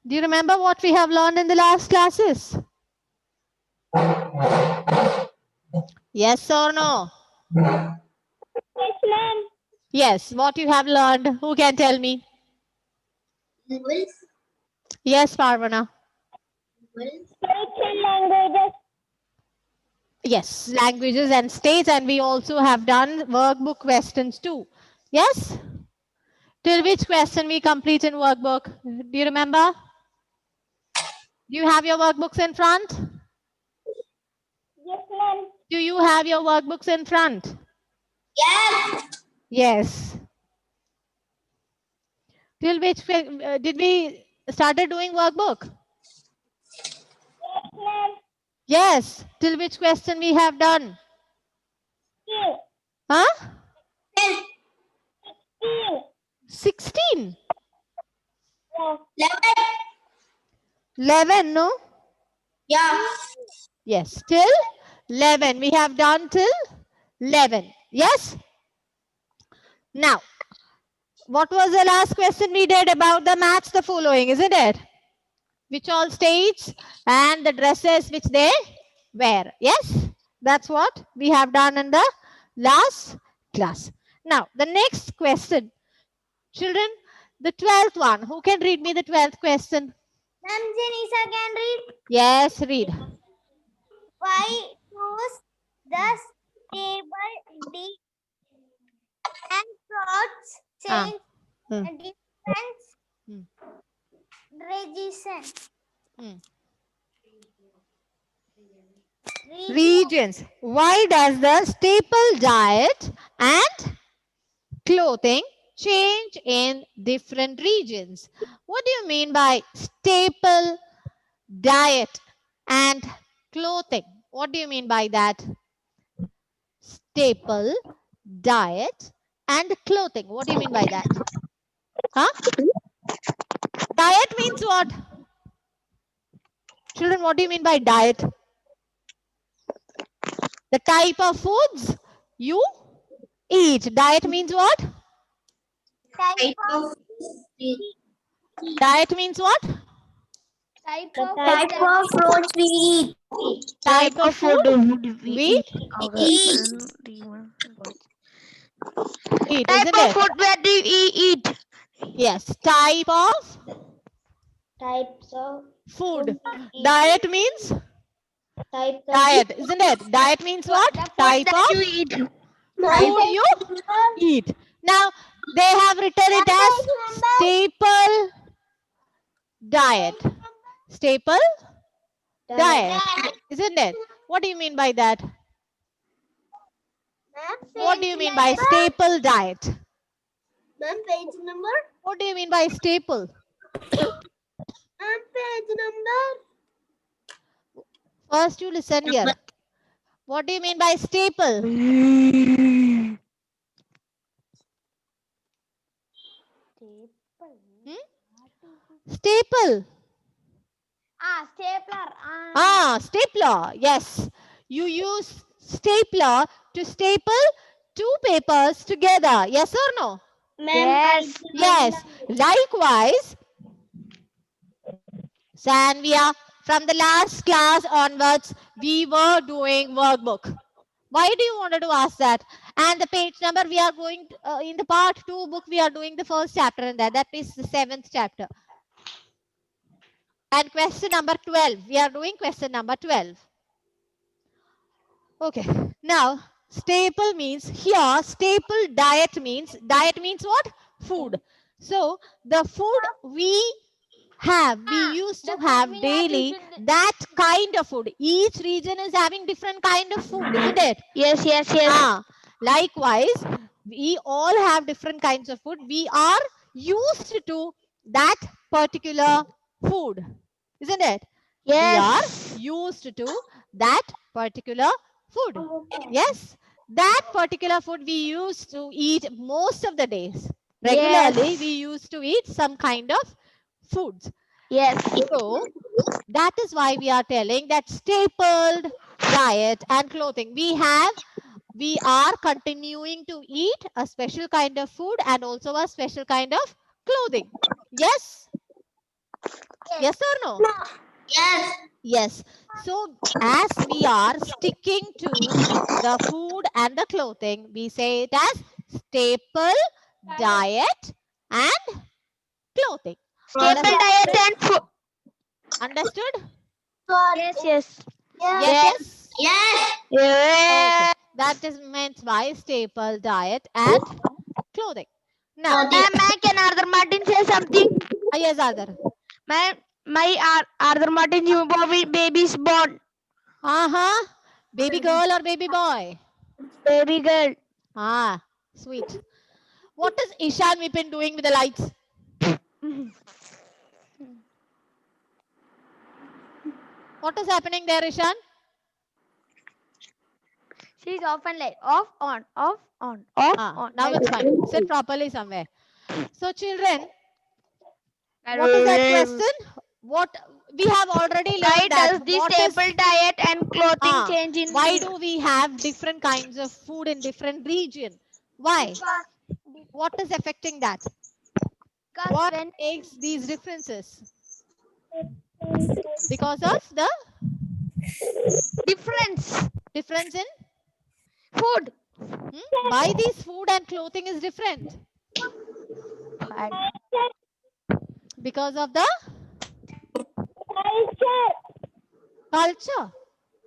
Do you remember what we have learned in the last classes? Yes or no? Yes, ma'am. Yes, what you have learned. Who can tell me? Yes, Parvana. States and languages. Yes, languages and states, and we also have done workbook questions too. Yes? Till which question we complete in workbook? Do you remember? Do you have your workbooks in front? Yes, ma'am. Do you have your workbooks in front? Yes. Yes. Till which did we started doing workbook? Yes, ma'am. Yes. Till which question we have done? Skill. Huh? Skill. 16. Yeah. 11, no? Yeah. Yes. Till 11. We have done till 11. Yes? Now, what was the last question we did about the match the following, isn't it? Which all states and the dresses which they wear. Yes? That's what we have done in the last class. Now, the next question. Children, the 12th one. Who can read me the 12th question? Ma'am, Janisa can read. Yes, read. Why choose the stable D and plots Ah. change Hmm. different Hmm. region. Hmm. Region. Regions. Why does the staple diet and clothing change in different regions? What do you mean by staple diet and clothing? What do you mean by that? Staple diet and clothing. What do you mean by that? Huh? Diet means what? Children, what do you mean by diet? The type of foods you eat. Diet means what? Type of Diet means what? type of fruits we eat. Type of food we Eat. eat, Type isn't of it? food that we eat. Yes, type of Types of food. eat. Diet means Type of diet, isn't it? Diet means what? the food Type that you of eat. food you eat. Now, they have written it as staple diet. Staple diet, isn't it? What do you mean by that? What do you mean by staple diet? Ma'am, page number. What do you mean by staple? Ma'am, page number. First, you listen here. What do you mean by staple? Staple. Stapler. Stapler. Yes. You use stapler to staple two papers together. Yes or no? Yes. Yes. Likewise, Sanvia, from the last class onwards, we were doing workbook. Why do you wanted to ask that? And the page number we are going to, in the part 2 book, we are doing the first chapter in that. That is the 7th chapter. And question number 12. We are doing question number 12. Okay. Now, staple means here, staple diet means what? Food. So, the food we used to have daily that kind of food. Each region is having different kind of food, isn't it? Yes. Likewise, we all have different kinds of food. We are used to that particular food, isn't it? We are used to that particular food. Yes, that particular food we used to eat most of the days. Regularly, we used to eat some kind of foods. Yes. So, that is why we are telling that stapled diet and clothing. We are continuing to eat a special kind of food and also a special kind of clothing. Yes? Yes or no? Yes. Yes. So as we are sticking to the food and the clothing, we say it as staple, diet and clothing. Staple diet and food. Understood? Yes, yes. Yes, yes. Yes. Okay. Yes. That is meant by staple, diet and clothing. Now, Ma'am, can Arthur Martin say something? yes, Adar. My Arthur Martin new baby is born. Baby girl or baby boy? Baby girl. Ah, sweet. What is Ishan Vipin doing with the lights? What is happening there, Ishan? She's off and light. Off, on, off, on, off, on. Now it's fine. Sit properly somewhere. So, children, what is that question? What we have already learned Why that. does the What staple is, diet and clothing change in why do we have different kinds of food in different region? Why? What is affecting that? What makes these differences? Because of the difference in food? Why these food and clothing is different? Because of the culture.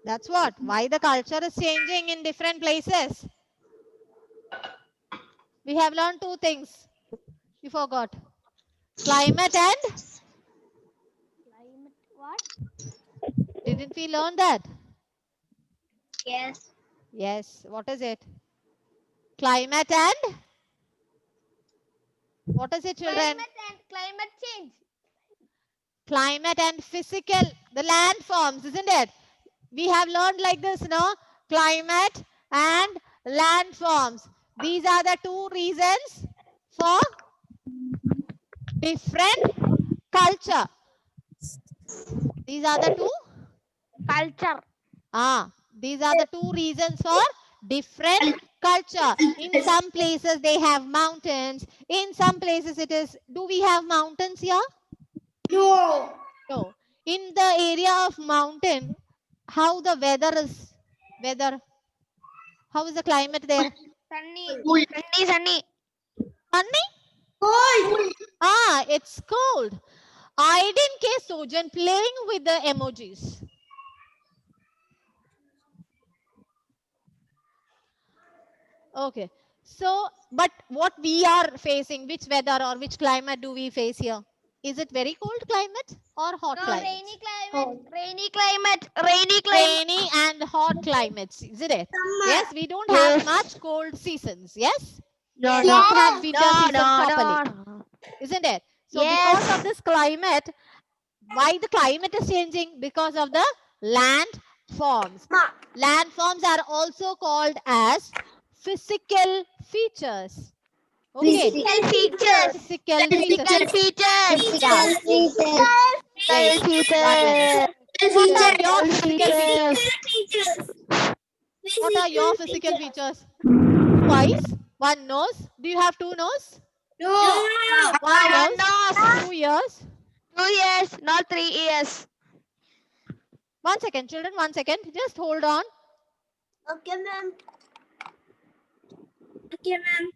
That's what. Why the culture is changing in different places. We have learned two things. You forgot. Climate and? What? Didn't we learn that? Yes. Yes. What is it? Climate and? What is it, children? Climate change. Climate and physical, the landforms, isn't it? We have learned like this, no? Climate and landforms. These are the two reasons for different culture. These are the two Culture. These are the two reasons for different culture. In some places they have mountains. In some places it is, do we have mountains here? No. No. In the area of mountain, how the weather is? How is the climate there? Sunny. Sunny. Sunny? Cold. It's cold. I didn't catch Sojan playing with the emojis. Okay. So, but what we are facing, which weather or which climate do we face here? Is it very cold climate or hot climate? Rainy climate. Rainy climate. Rainy climate. Rainy and hot climates, isn't it? Yes, we don't have much cold seasons. Yes? No, We don't have winter season properly. Isn't it? So because of this climate, why the climate is changing? Because of the land forms. Land forms are also called as physical features. Okay. Physical features. Physical features. Physical features. Yeah. Physical features. What are your physical features? What are your physical features? 2 eyes, 1 nose. Do you have 2 nose? No. 1 nose. 2 ears. 2 years, not 3 years. 1 second, children. 1 second. Just hold on. Okay, ma'am. Okay, ma'am.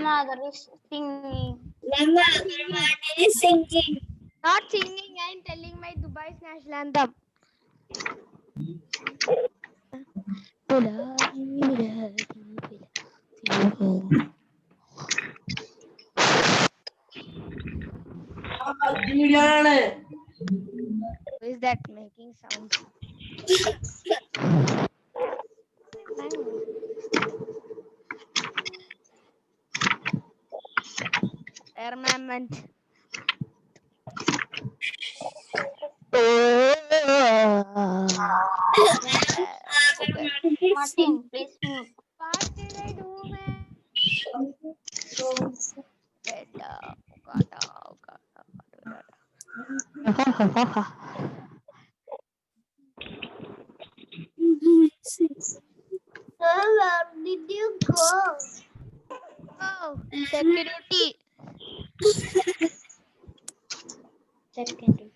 Mother is singing. Is singing. Not singing, I am telling my Dubai's national anthem. Who is that making sound? Armament. Martin, please move. What did I do, man? Where did you go? Oh, security. Security.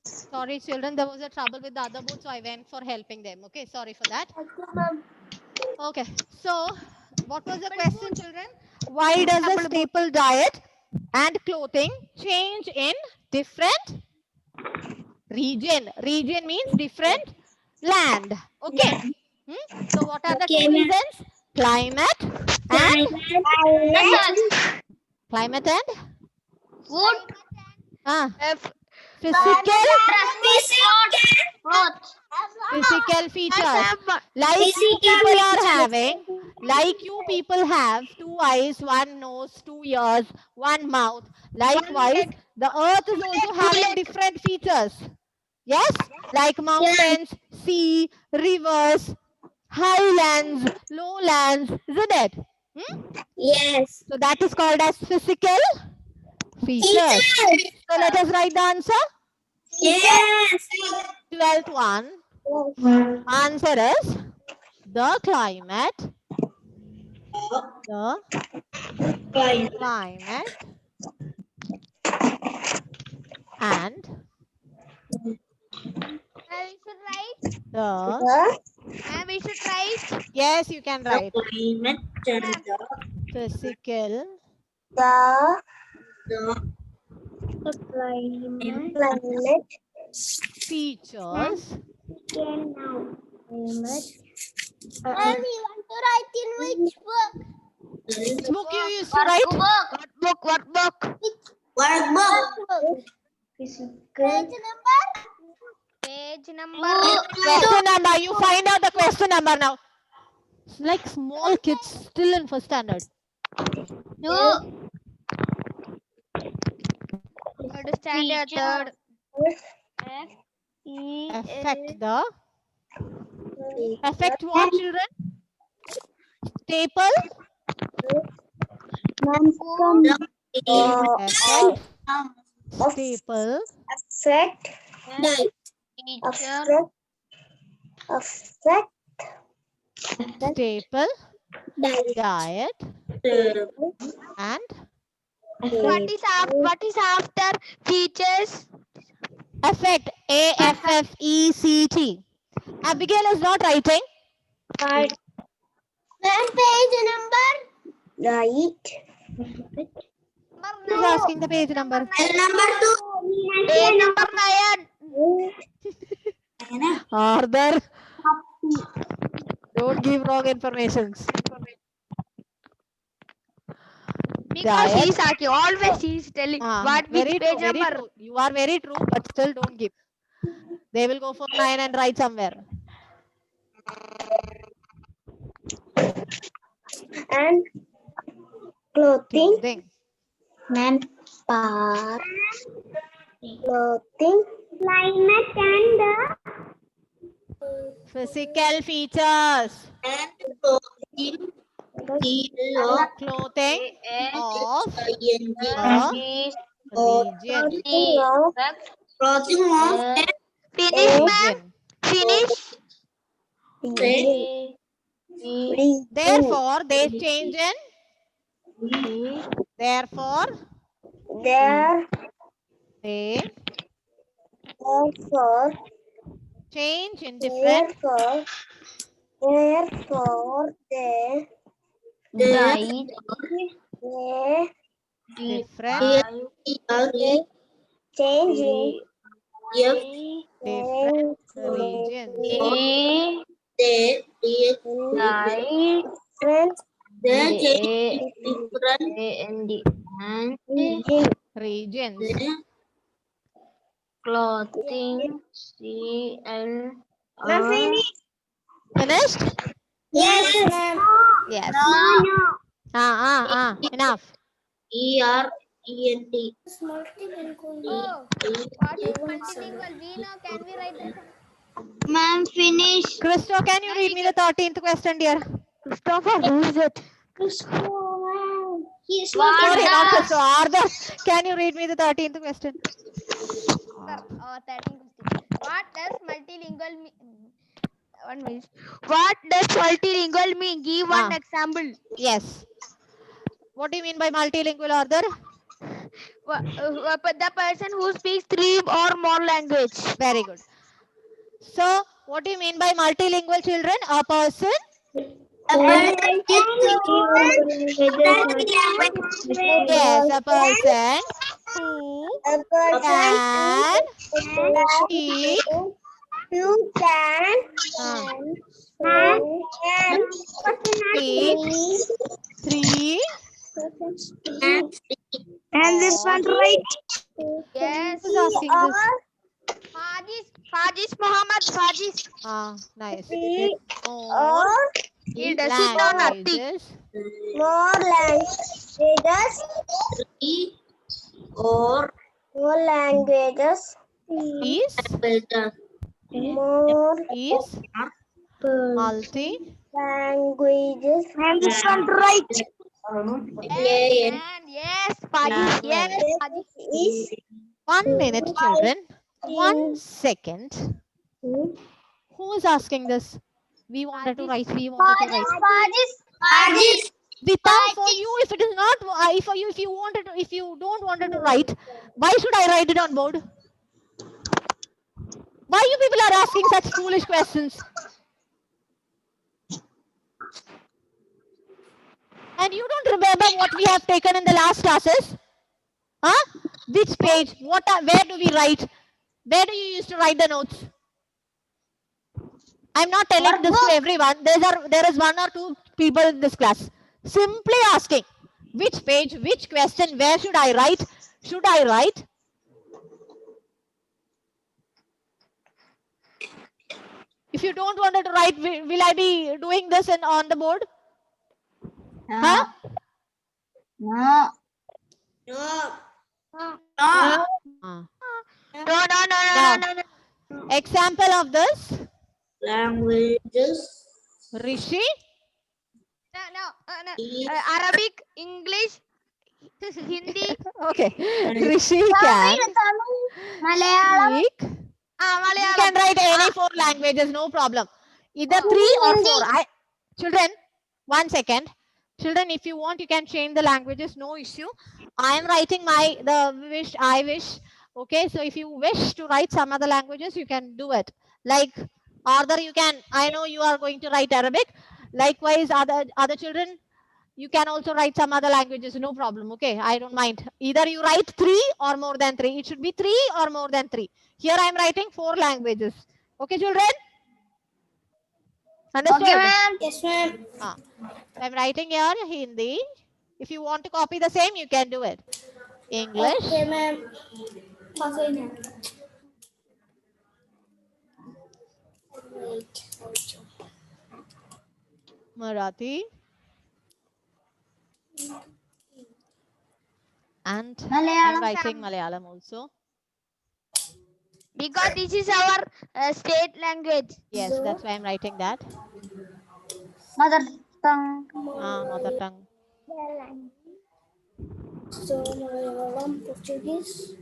Sorry, children, there was a trouble with the other board, so I went for helping them. Okay, sorry for that. Okay, so what was the question, children? Why does the staple diet and clothing change in different region? Region means different land. Okay. So what are the two reasons? Climate and climate and Food. physical features. Like you people are having, like you people have 2 eyes, 1 nose, 2 ears, 1 mouth. Likewise, the earth is also having different features. Yes, like mountains, sea, rivers, highlands, lowlands, isn't it? Yes. So that is called as physical features. So let us write the answer. Yes. 12th one. Answer is the climate. The climate and the We should write. yes, you can write Climate and physical the climate features can now. And we want to write in which book? Which book you used to write? What book? Workbook. Page number? Page number. Question number. You find out the question number now. It's like small kids still in first standard. Two. Standard third. Affect what, children? Staple. Staple. Affect. Staple. Diet. And What is after features? affect. AFFECT. Abigail is not writing. Page number? Right. Who's asking the page number? Number 2. Page number 9. Arthur. Don't give wrong information. Because he's asking, always he's telling what which page number. True. You are very true, but still don't give. They will go for 9 and write somewhere. And clothing. Manpower. Clothing. Climate and physical features. And clothing. Clothing of the region. Clothing of finish. Therefore, they change in. Therefore, they change in different. Therefore, they different. Changing different regions. Regions. Clothing. Finished? Yes. Yes. No. Enough. ERENT. Oh, what is multilingual? We know. Can we write that? Ma'am, finish. Christo, can you read me the 13th question, dear? Christopher, who is it? He's What Sorry, not does- Christo. Arthur, can you read me the 13th question? 13 question. What does multilingual mean? 1 minute. What does multilingual mean? Give one example. Yes. What do you mean by multilingual, Arthur? The person who speaks 3 or more language. Very good. So, what do you mean by multilingual, children? A person? Yes, a person who can speak speak 3 And this one right? Yes. Who's asking this? Fajis Muhammad Fajis. Nice. More He does it know nothing. languages. More languages. Or more languages. Is More multi languages. And this one right? Yes. Yes, Fajis. Yes, Fajis. Is 1 minute, children. 1 second. Who is asking this? We wanted to write. Fajis. Vita, for you, if it is not, for you, if you wanted to, if you don't wanted to write, why should I write it on board? Why you people are asking such foolish questions? And you don't remember what we have taken in the last classes? Huh? Which page? Where do we write? Where do you used to write the notes? I'm not telling this to everyone. There is 1 or 2 people in this class. Simply asking, which page, which question, where should I write? Should I write? If you don't want to write, will I be doing this on the board? Huh? no. No. Example of this? Languages. Rishi? No. Arabic, English, Hindi, Okay. Rishi can Malayalam. speak. You Malayalam. can write any 4 languages, no problem. Either 3 or 4. Children, 1 second. Children, if you want, you can change the languages, no issue. I am writing I wish. Okay, so if you wish to write some other languages, you can do it. Like Arthur, I know you are going to write Arabic. Likewise, other children, you can also write some other languages, no problem. Okay, I don't mind. Either you write 3 or more than 3. It should be 3 or more than 3. Here I am writing 4 languages. Okay, children? Understood? Okay, ma'am. Yes, ma'am. I'm writing here Hindi. If you want to copy the same, you can do it. English. Okay, ma'am. Marathi. And Malayalam, I'm writing Sam. Malayalam also. Because this is our state language. Yes, that's why I'm writing that. Mother tongue. Mother tongue. So, Malayalam, Portuguese.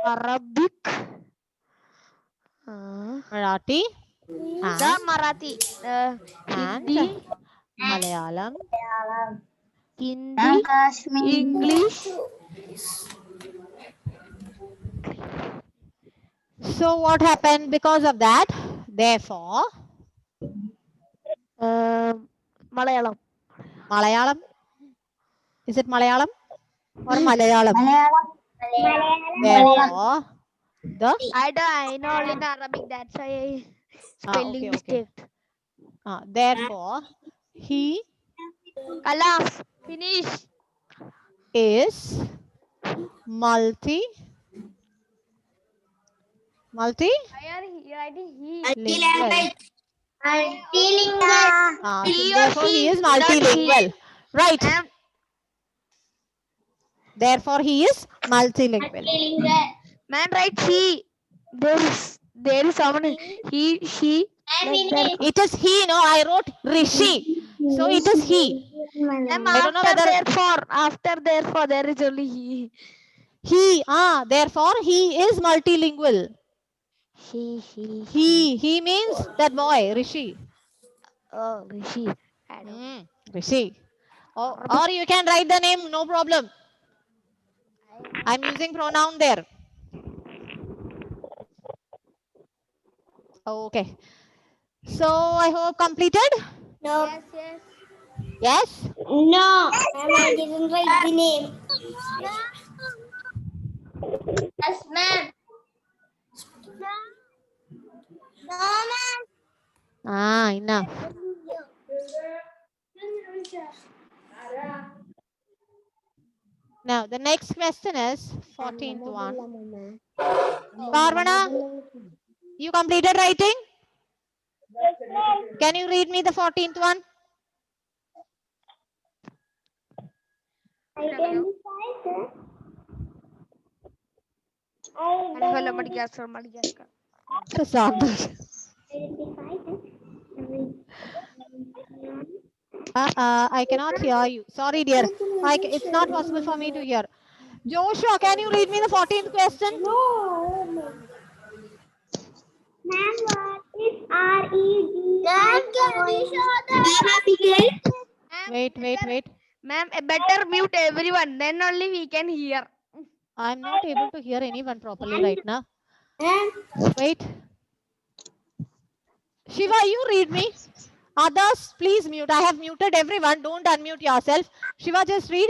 Arabic. Marathi. The Marathi. And Hindi. Malayalam. Hindi. English. So what happened because of that? Therefore, Malayalam. Malayalam. Is it Malayalam or Malayalam? Therefore, I know only the Arabic. That's why I spelling mistake. Therefore, he Kalas. Finish. is multi Why are you writing he? lingual. Multilingual. So He or therefore, he she, is not she. multilingual. Right. Ma'am, Therefore, he is multilingual. Multilingual. ma'am, right? He. There is someone. He, she. Like that. It is he. No, I wrote Rishi. So it is he. Ma'am, I don't know after whether therefore, there is only he. he. Therefore, he is multilingual. He. He means that boy, Rishi. Oh, Rishi. I don't. Rishi. Or you can write the name, no problem. I'm using pronoun there. Okay. So I hope completed. No. Yes, yes. Yes. No. Ma'am, I didn't write the name. Yes, ma'am. No, ma'am. Enough. Now the next question is 14th one. Parvana, you completed writing? Can you read me the 14th one? Hello, Madagascar. What is that? I cannot hear you. Sorry, dear. It's not possible for me to hear. Joshua, can you read me the 14th question? No. Ma'am, what is R-E-D? Ma'am, can we show the Wait. Ma'am, better mute everyone. Then only we can hear. I'm not able to hear anyone properly right now. Wait. Shiva, you read me. Others, please mute. I have muted everyone. Don't unmute yourself. Shiva, just read.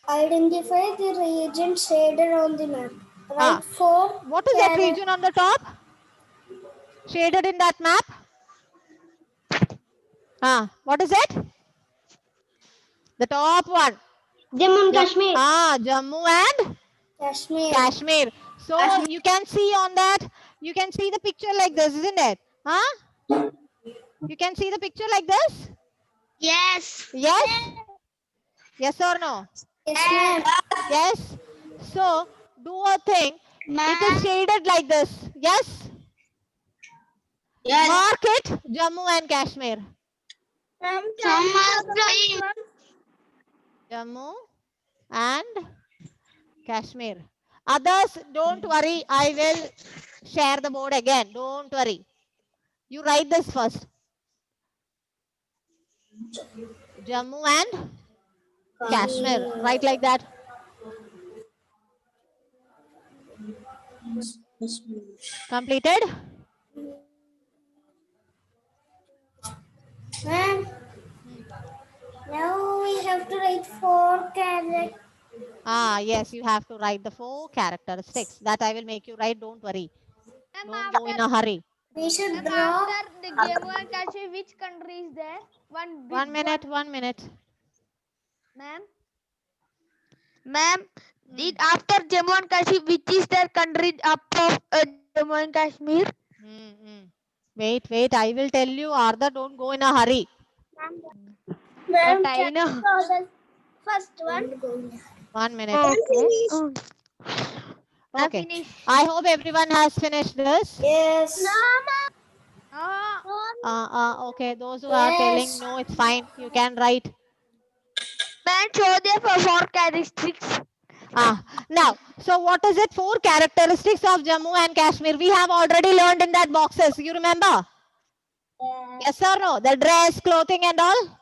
Identify the region shaded on the map. Write 4. What is that region on the top? Shaded in that map? What is it? The top one. Jammu and Kashmir. Jammu and Kashmir. So you can see on that, you can see the picture like this, isn't it? You can see the picture like this? Yes. Yes? Yes or no? Yes, ma'am. Yes. So do a thing. It is shaded like this. Yes? Yes. Mark it Jammu and Kashmir. Jammu and Kashmir. Others, don't worry. I will share the board again. Don't worry. You write this first. Jammu and Kashmir. Write like that. Completed? Ma'am, now we have to write 4 characters. Yes, you have to write the 4 characteristics. That I will make you write. Don't worry. Don't go in a hurry. We should draw. After the Jammu and Kashmir, which country is there? 1 minute. 1 minute. Ma'am, after Jammu and Kashmir, which is their country up of Jammu and Kashmir? Wait. I will tell you. Arda, don't go in a hurry. Ma'am, But I know. First one. 1 minute. Okay. Okay. I hope everyone has finished this. Yes. Okay. Those who are telling no, it's fine. You can write. Man, show them for 4 characteristics. Now, so what is it? 4 characteristics of Jammu and Kashmir. We have already learned in that boxes. You remember? Yes or no? The dress, clothing and all?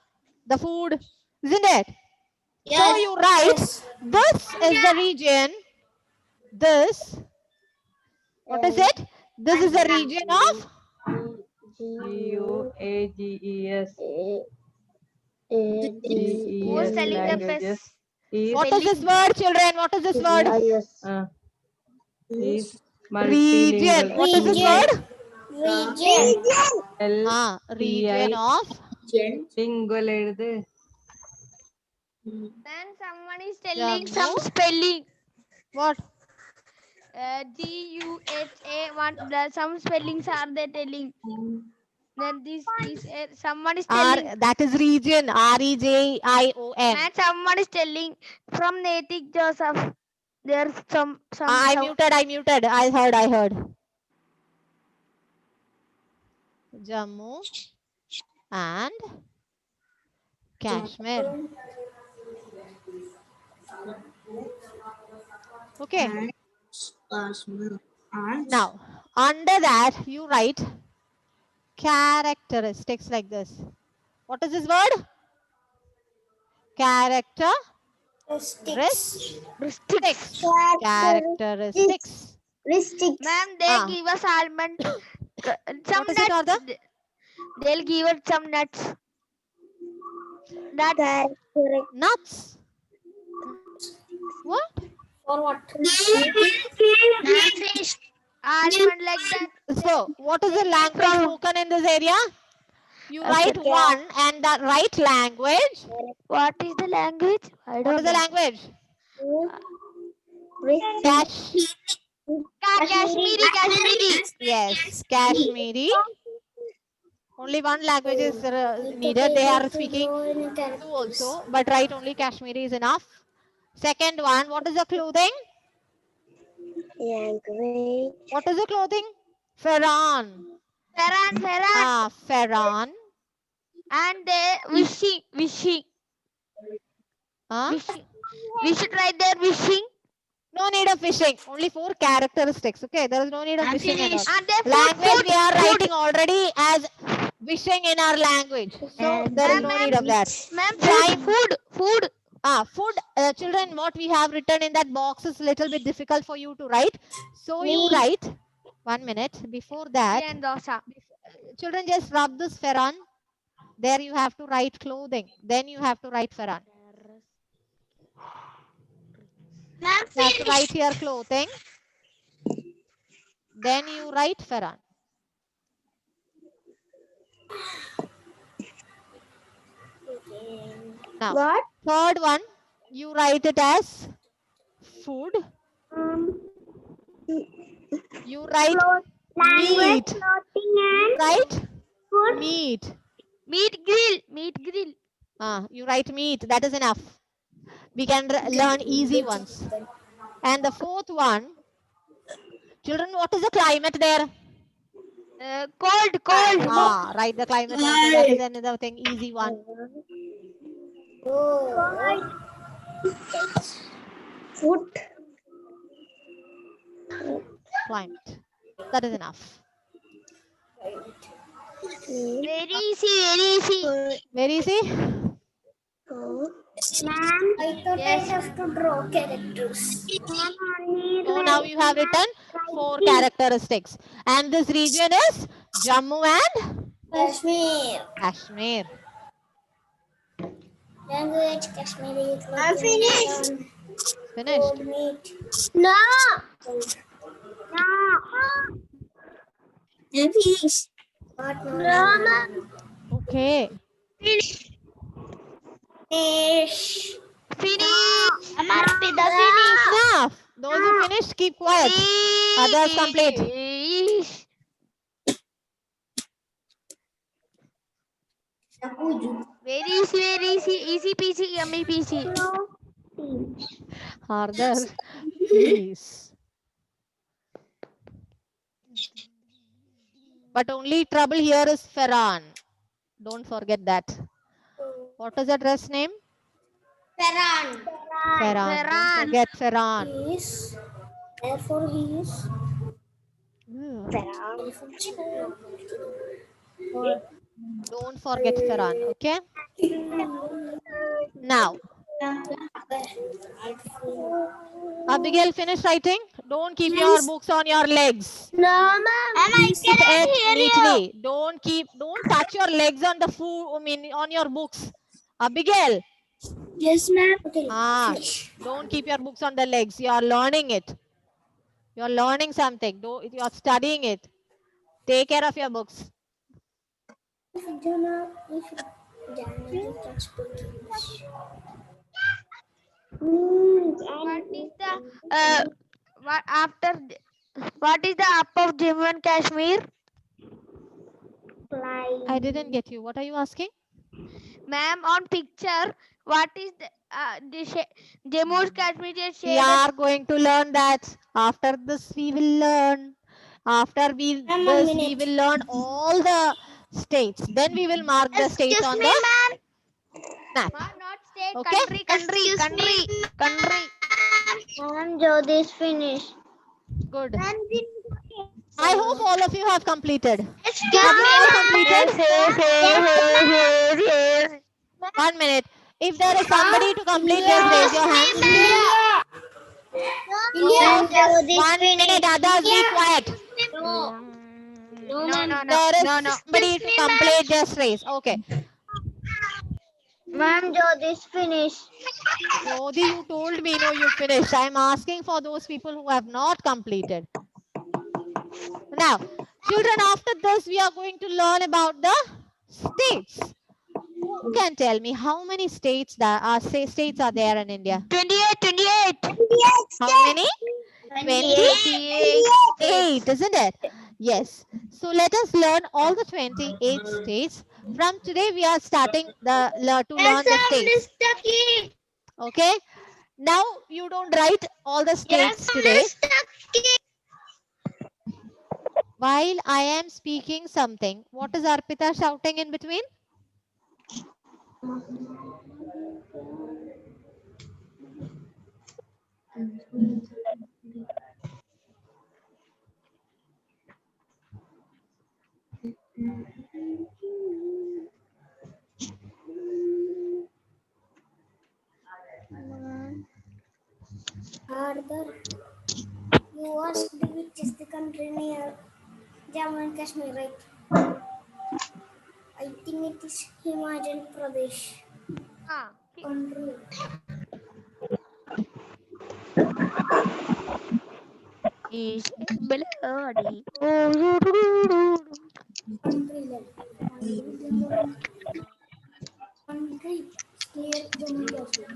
The food. Isn't it? Yes. So you write, this is the region. This. What is it? This is the region of? GUAGES. Who's telling the best? What is this word, children? What is this word? Is Region. What is this word? Region. Region of? Single. Then someone is telling Jammu. some spelling. What? GUHA one. Some spellings are they telling? Then this someone is telling. That is region. REJION. And someone is telling from Natik Joseph. There's some. I muted. I heard. Jammu and Kashmir. Okay. Now, under that, you write characteristics like this. What is this word? Characteristics. Characteristics. Ma'am, they give us almond. Some What is it, nuts. Arda? They'll give us some nuts. Nuts. What? For what? Almond like that. So, what is the language spoken in this area? You write one and the right language. What is the language? I What don't is the know. language? Kashmiri. Yes, Kashmiri. Only one language is needed. They are speaking two also, but write only Kashmiri is enough. Second one, what is the clothing? Language. What is the clothing? Farran. Farran. And they wishing. Huh? Wishing. We should write there wishing. No need of fishing. Only 4 characteristics. Okay, there is no need of fishing at all. And they Language we are writing already as wishing in our language. So there is no need of that. Ma'am, food. Food. Children, what we have written in that box is little bit difficult for you to write. So you write. 1 minute. Before that, And dosa. children, just rub this Farran. There you have to write clothing. Then you have to write Farran. You have to write here clothing. Then you write Farran. Now, What? third one, you write it as food. You write meat. Right? Meat. Meat grill. You write meat. That is enough. We can learn easy ones. And the fourth one, children, what is the climate there? Cold. Write the climate also. That is another thing, easy one. Food. Climate. That is enough. Very easy. Very easy. Ma'am, I thought I have to draw characters. So now you have written 4 characteristics. And this region is Jammu and Kashmir. Language Kashmiri. I'm finished. Finished. No. I'm finished. What? No. Okay. Finish. Enough. Those who finished, keep quiet. Others complete. Very easy peasy, yummy peasy. Harder. Please. But only trouble here is Farran. Don't forget that. What is the dress name? Farran. Farran. Don't forget Farran. He is. Therefore, he is. Farran. Don't forget Farran. Okay. Now, Abigail, finish writing. Don't keep your books on your legs. No, ma'am. Keep it neatly. Don't touch your legs on the on your books. Abigail. Yes, ma'am. Okay. Don't keep your books on the legs. You are learning it. You are learning something. You are studying it. Take care of your books. What is the up of Jammu and Kashmir? I didn't get you. What are you asking? Ma'am, on picture, what is the Jammu and Kashmir is We shaded? are going to learn that. After this, we will learn. After we Ma'am, 1 this, we minute. will learn all the states. Then we will mark the states on the ma'am. map. Not state, Okay? country. Ma'am, Jyoti is finished. Good. I hope all of you have completed. Have you all completed? Yes. 1 minute. If there is somebody to complete, just raise your hands. Ma'am, Jyoti is 1 minute. Others, be quiet. No. There is somebody to complete, just raise. Okay. Ma'am, Jyoti is finished. Jodi, you told me no, you finished. I'm asking for those people who have not completed. Now, children, after this, we are going to learn about the states. Who can tell me how many states states are there in India? 28. How many? 28, isn't it? Yes. So let us learn all the 28 states. From today, we are starting to learn the states. Okay. Now you don't write all the states today. While I am speaking something, what is Arpita shouting in between? Arthur, you asked which is the country near Jammu and Kashmir, right? I think it is Himachal Pradesh. Country. Is bloody. Country level. Country near Jammu and Kashmir.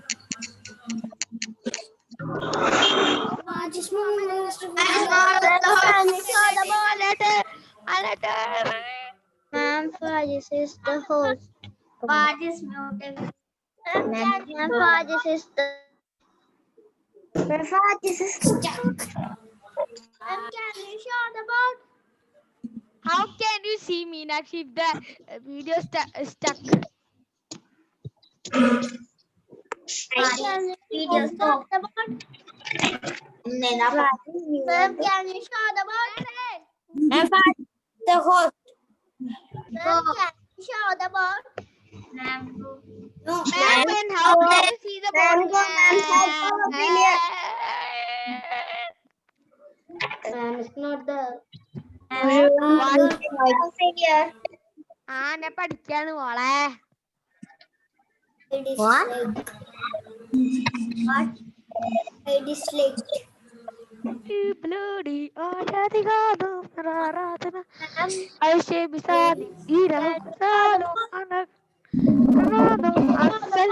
Ma'am, Fajis is the host. Fajis muted. Ma'am, Fajis is the. Fajis is stuck. Ma'am, can you show the board? How can you see Meenakshi if the video stuck? Video stop the board. Ma'am, can you show the board? Ma'am, Fajis is the host. Ma'am, can you show the board? No. Ma'am, then how can you see the board? Ma'am, it's not the. ഞാൻ പഠിക്കാണ് മോളെ. What? I dislike. Bloody I say beside Ira Salo Anak Ma'am, can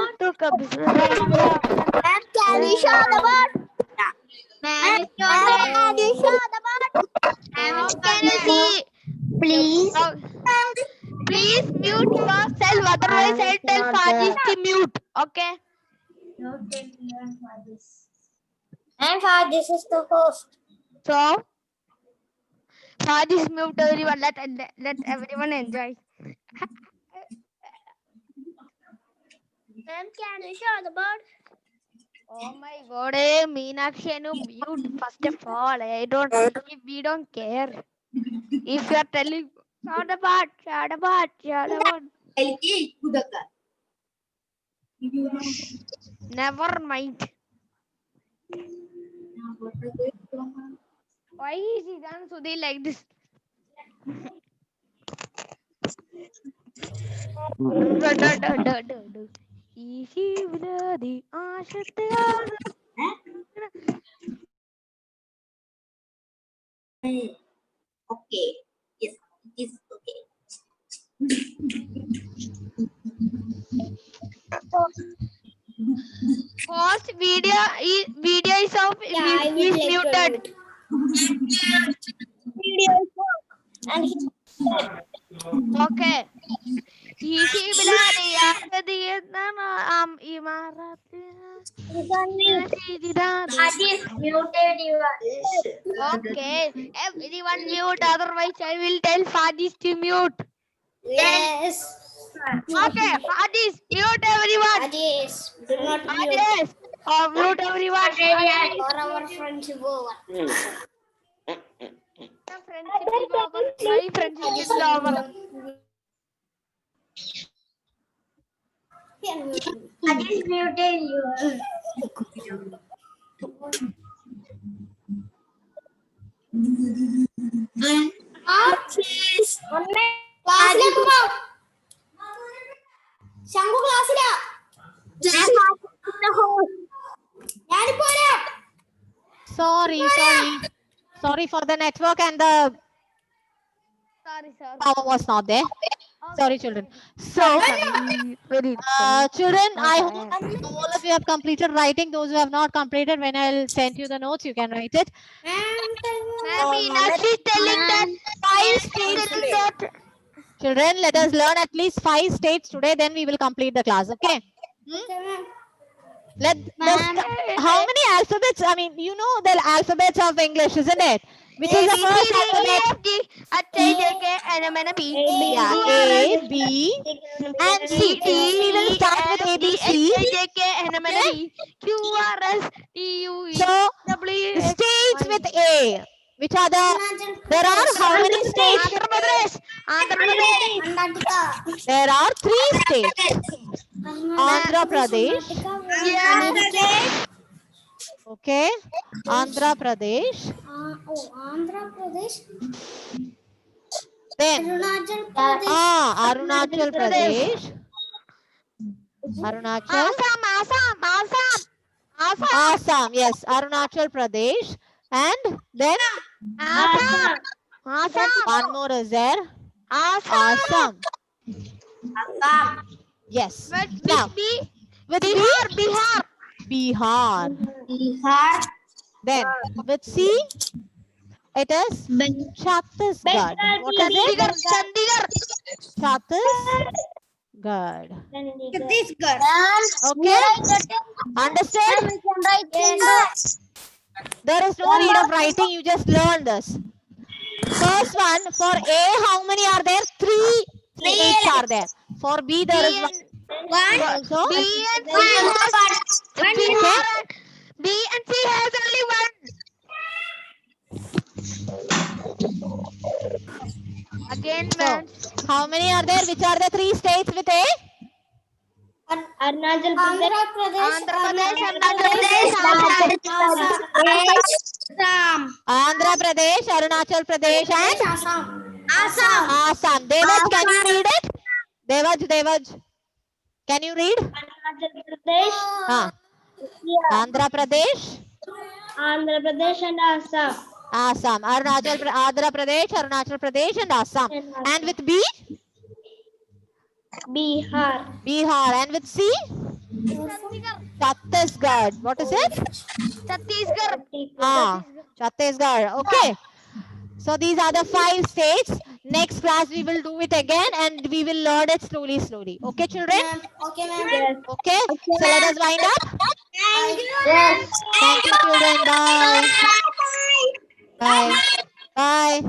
you show the board? Ma'am, can you show the board? How can you see? Please. Please mute yourself, otherwise I'll tell Fajis to mute. Okay? And Fajis is the host. So, Fajis mute everyone. Let everyone enjoy. Ma'am, can you show the board? Oh my God, Meenakshi, mute first of all. We don't care. If you are telling, shout about. Never mind. Why is he done Sudhi like this? Okay. Yes, it is okay. First video is off. Yeah, I Is would like to muted. mute. And he Okay. Isi biladi di imarat. that is muted Okay. Everyone mute. Otherwise, I will tell Fadis to mute. Yes. Okay. Fadis, mute everyone. Adis. Do not mute. Fadis. Mute everyone. Or our friendship over. Friendship is over. My friendship is over. Adis muted you. ക്ലാസ്സിലേക്ക് ശംഖു ക്ലാസ്സിലാ ഞാനിപ്പോ വരാം Sorry for the network and the Sorry, sir. power was not there. Sorry, children. So, children, I hope all of you have completed writing. Those who have not completed, when I'll send you the notes, you can write it. Ma'am, Meenakshi is telling that 5 states today. Children, let us learn at least 5 states today, then we will complete the class, okay? How many alphabets? I mean, you know the alphabets of English, isn't it? Which is the first alphabet? Yeah, A, B, and C. We will start with A, B, C. So, states with A. Which are the? There are how many states? There are 3 states. Andhra Pradesh. Okay. Andhra Pradesh. Andhra Pradesh. Then Arunachal Pradesh. Arunachal Pradesh. Arunachal. Assam. Yes, Arunachal Pradesh. And then one more is there. Assam. Yes. Now with Bihar. Then with C, it is Chhattisgarh. What is it? Chhattisgarh. Okay. Understood? There is no need of writing. You just learn this. First one, for A, how many are there? 3 states are there. For B, there is one. Also, B and C has only one. Again, so how many are there? Which are the 3 states with A? Arunachal Pradesh. Andhra Pradesh, Arunachal Pradesh, and Assam. Devaj, can you read it? Devaj. Can you read? Andhra Pradesh. Andhra Pradesh and Assam. Andhra Pradesh, Arunachal Pradesh, and Assam. And with B? Bihar. And with C? Chhattisgarh. What is it? Chhattisgarh. Okay. So these are the 5 states. Next class we will do it again and we will learn it slowly. Okay, children? Okay, ma'am. Okay. So let us wind up. Yes. Thank you, children. Bye. Bye.